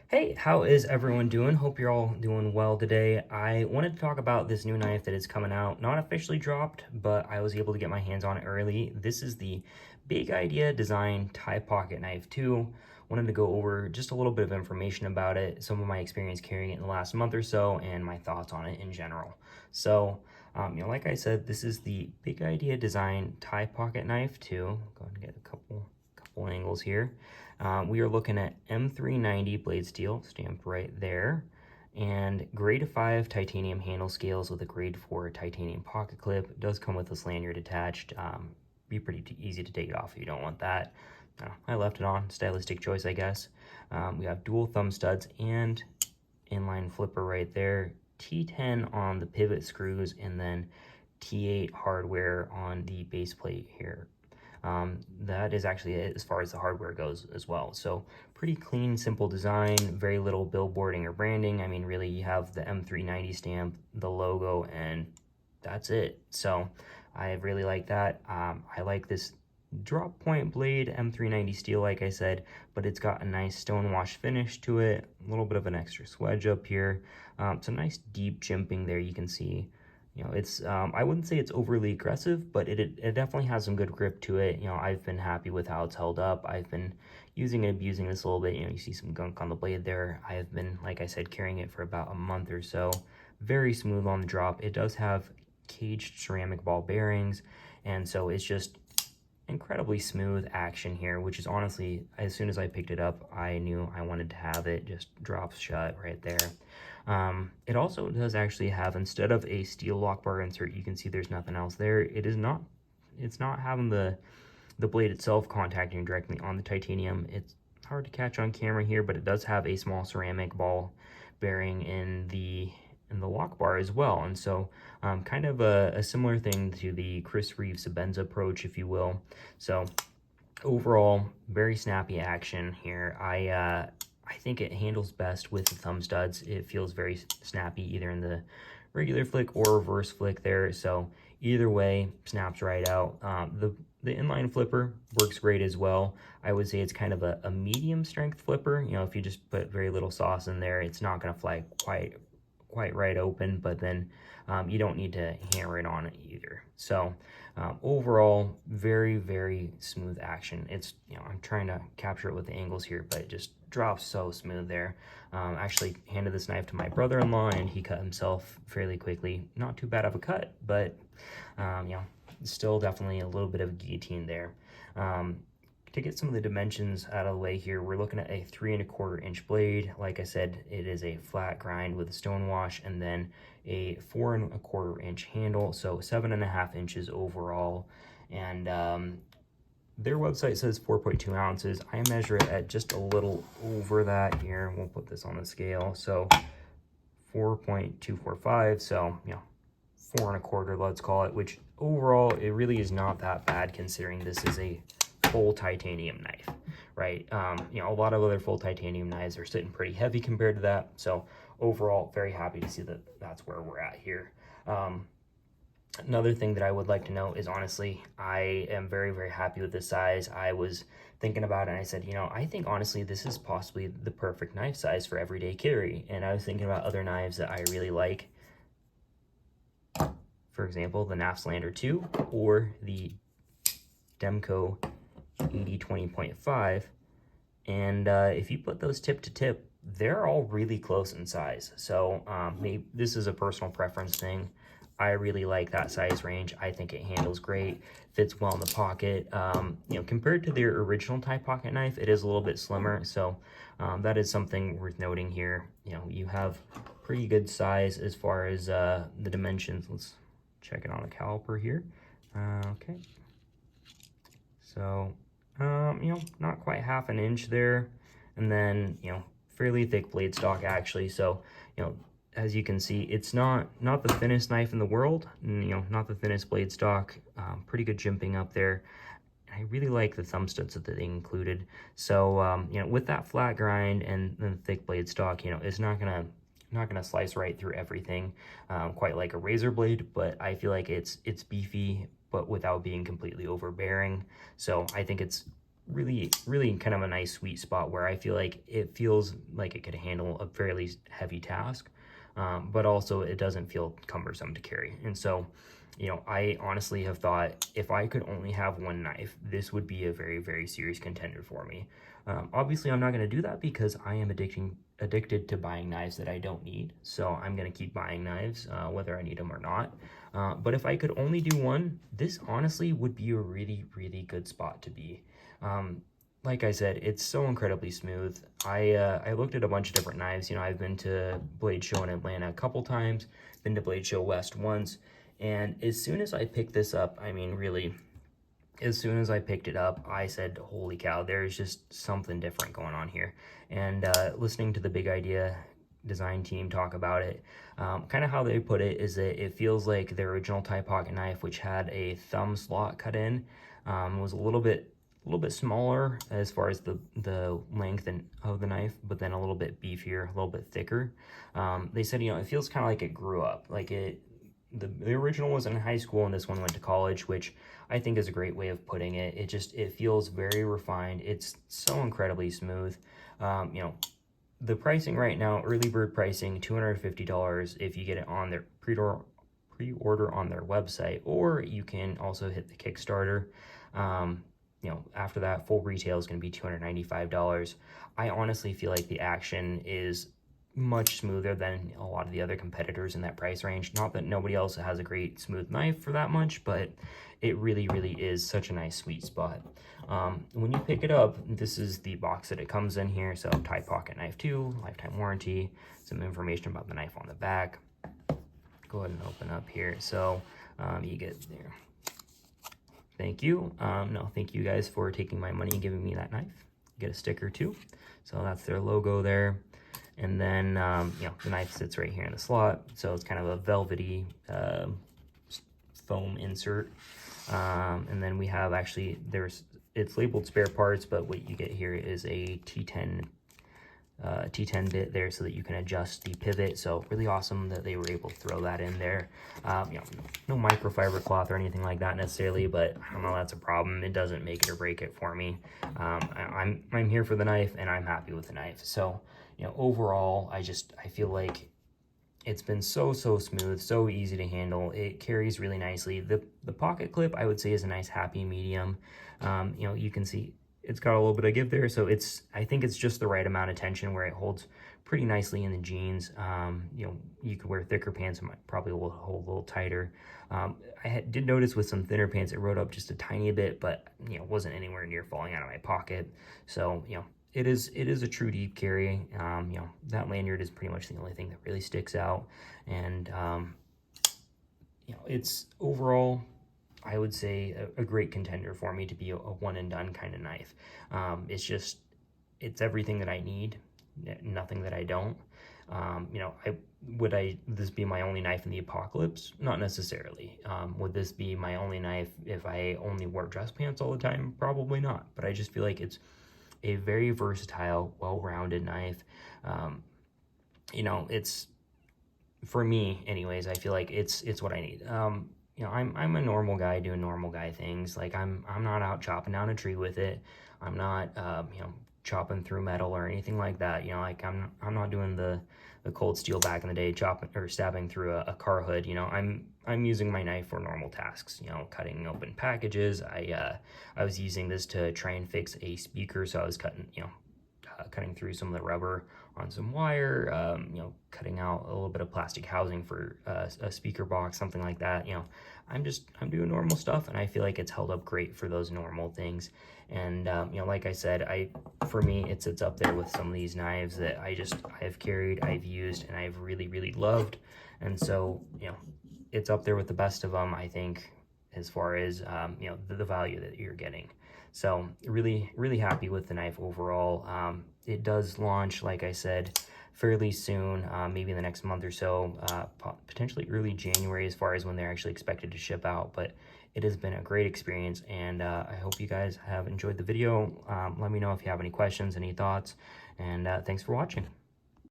Hey, how is everyone doing? Hope you're all doing well today. I wanted to talk about this new knife that is coming out. Not officially dropped, but I was able to get my hands on it early. This is the Big Idea Design Tie Pocket Knife 2. Wanted to go over just a little bit of information about it, some of my experience carrying it in the last month or so, and my thoughts on it in general. So, like I said, this is the Big Idea Design Tie Pocket Knife 2. Go ahead and get a couple angles here. We are looking at M390 blade steel, stamped right there, and grade 5 titanium handle scales with a grade 4 titanium pocket clip. It does come with this lanyard attached. Be pretty easy to take it off if you don't want that. I left it on, stylistic choice, I guess. We have dual thumb studs and inline flipper right there. T10 on the pivot screws, and then T8 hardware on the base plate here. That is actually it as far as the hardware goes as well. So pretty clean, simple design, very little billboarding or branding. I mean, really, you have the M390 stamp, the logo, and that's it. So I really like that. I like this drop point blade M390 steel, like I said, but it's got a nice stone wash finish to it, a little bit of an extra swedge up here. Some nice deep jimping there, you can see. It's I wouldn't say it's overly aggressive, but it definitely has some good grip to it. I've been happy with how it's held up. I've been using and abusing this a little bit. You see some gunk on the blade there. I have been, like I said, carrying it for about a month or so. Very smooth on the drop. It does have caged ceramic ball bearings, and so it's just incredibly smooth action here, which is honestly, as soon as I picked it up, I knew I wanted to have it. Just drops shut right there. It also does actually have, instead of a steel lock bar insert, you can see there's nothing else there. It's not having the blade itself contacting directly on the titanium. It's hard to catch on camera here, but it does have a small ceramic ball bearing in the lock bar as well. And so kind of a similar thing to the Chris Reeve Sebenza approach, if you will. So overall, very snappy action here. I think it handles best with the thumb studs. It feels very snappy either in the regular flick or reverse flick there. So either way, snaps right out. The inline flipper works great as well. I would say it's kind of a medium strength flipper. If you just put very little sauce in there, it's not going to fly quite right open, but then you don't need to hammer it on it either. So overall, very smooth action. I'm trying to capture it with the angles here, but it just drops so smooth there. Actually handed this knife to my brother-in-law, and he cut himself fairly quickly. Not too bad of a cut, but still definitely a little bit of a guillotine there. To get some of the dimensions out of the way here, we're looking at a 3¼ inch blade. Like I said, it is a flat grind with a stone wash, and then a 4¼ inch handle, so 7½ inches overall. And their website says 4.2 ounces. I measure it at just a little over that here. We'll put this on the scale. So 4.245, so 4¼ let's call it, which overall it really is not that bad considering this is a full titanium knife, right? A lot of other full titanium knives are sitting pretty heavy compared to that. So overall, very happy to see that that's where we're at here. Another thing that I would like to note is, honestly, I am very happy with this size. I was thinking about it and I said, I think honestly this is possibly the perfect knife size for everyday carry. And I was thinking about other knives that I really like. For example, the Nafzlander 2 or the Demko 8020.5, and if you put those tip to tip, they're all really close in size. So maybe this is a personal preference thing. I really like that size range. I think it handles great, fits well in the pocket. Compared to their original Tie pocket knife, it is a little bit slimmer. So that is something worth noting here. You have pretty good size as far as the dimensions. Let's check it on the caliper here. Okay. So, not quite ½ an inch there. And then, fairly thick blade stock actually. So, as you can see, it's not the thinnest knife in the world, not the thinnest blade stock. Pretty good jimping up there. I really like the thumb studs that they included. So, with that flat grind and the thick blade stock, it's not gonna slice right through everything, quite like a razor blade, but I feel like it's beefy, but without being completely overbearing. So I think it's really kind of a nice sweet spot where I feel like it feels like it could handle a fairly heavy task, but also it doesn't feel cumbersome to carry. And so, you know, I honestly have thought if I could only have one knife, this would be a very serious contender for me. Obviously, I'm not going to do that because I am addicted to buying knives that I don't need. So I'm going to keep buying knives, whether I need them or not. But if I could only do one, this honestly would be a really good spot to be. Like I said, it's so incredibly smooth. I looked at a bunch of different knives. You know, I've been to Blade Show in Atlanta a couple times, been to Blade Show West once, and as soon as I picked this up, I mean, really, as soon as I picked it up, I said, holy cow, there's just something different going on here. And listening to the Big Idea design team talk about it, kind of how they put it is that it feels like their original Thai pocket knife, which had a thumb slot cut in, was a little bit smaller as far as the length of the knife, but then a little bit beefier, a little bit thicker. They said, you know, it feels kind of like it grew up, like the original was in high school and this one went to college, which I think is a great way of putting it. It feels very refined. It's so incredibly smooth. You know, the pricing right now, early bird pricing, $250 if you get it on their pre-order on their website, or you can also hit the Kickstarter. You know, after that, full retail is going to be $295. I honestly feel like the action is much smoother than a lot of the other competitors in that price range. Not that nobody else has a great smooth knife for that much, but it really is such a nice sweet spot. When you pick it up, this is the box that it comes in here. So Thai Pocket Knife 2, lifetime warranty, some information about the knife on the back. Go ahead and open up here. So you get there. Thank you. No, thank you guys for taking my money and giving me that knife. Get a sticker too. So that's their logo there. And then, you know, the knife sits right here in the slot. So it's kind of a velvety foam insert. And then we have actually, it's labeled spare parts, but what you get here is a T10 bit there so that you can adjust the pivot. So really awesome that they were able to throw that in there. You know, no microfiber cloth or anything like that necessarily, but I don't know, that's a problem. It doesn't make it or break it for me. I'm here for the knife and I'm happy with the knife. So, you know, overall, I feel like it's been so smooth, so easy to handle. It carries really nicely. The pocket clip, I would say, is a nice happy medium. You know, you can see it's got a little bit of give there, so I think it's just the right amount of tension where it holds pretty nicely in the jeans. You know, you could wear thicker pants, it might probably hold a little tighter. I did notice with some thinner pants, it rode up just a tiny bit, but, you know, wasn't anywhere near falling out of my pocket. So, you know, it is a true deep carry. You know, that lanyard is pretty much the only thing that really sticks out. And, you know, it's overall, I would say, a great contender for me to be a one and done kind of knife. It's everything that I need, nothing that I don't. You know, would this be my only knife in the apocalypse? Not necessarily. Would this be my only knife if I only wore dress pants all the time? Probably not. But I just feel like it's a very versatile, well-rounded knife. You know, it's, for me anyways, I feel like it's what I need. You know, I'm a normal guy doing normal guy things. Like I'm not out chopping down a tree with it. I'm not you know, chopping through metal or anything like that. You know, like I'm not doing the cold steel back in the day, chopping or stabbing through a car hood. You know, I'm using my knife for normal tasks. You know, cutting open packages. I was using this to try and fix a speaker, so I was cutting through some of the rubber on some wire, you know, cutting out a little bit of plastic housing for a speaker box, something like that. You know, I'm doing normal stuff, and I feel like it's held up great for those normal things. And you know, like I said, for me, it sits up there with some of these knives that I've carried, I've used, and I've really loved. And so, you know, it's up there with the best of them, I think, as far as you know, the value that you're getting. So really happy with the knife overall. It does launch, like I said, fairly soon, maybe in the next month or so, potentially early January as far as when they're actually expected to ship out. But it has been a great experience, and I hope you guys have enjoyed the video. Let me know if you have any questions, any thoughts, and thanks for watching.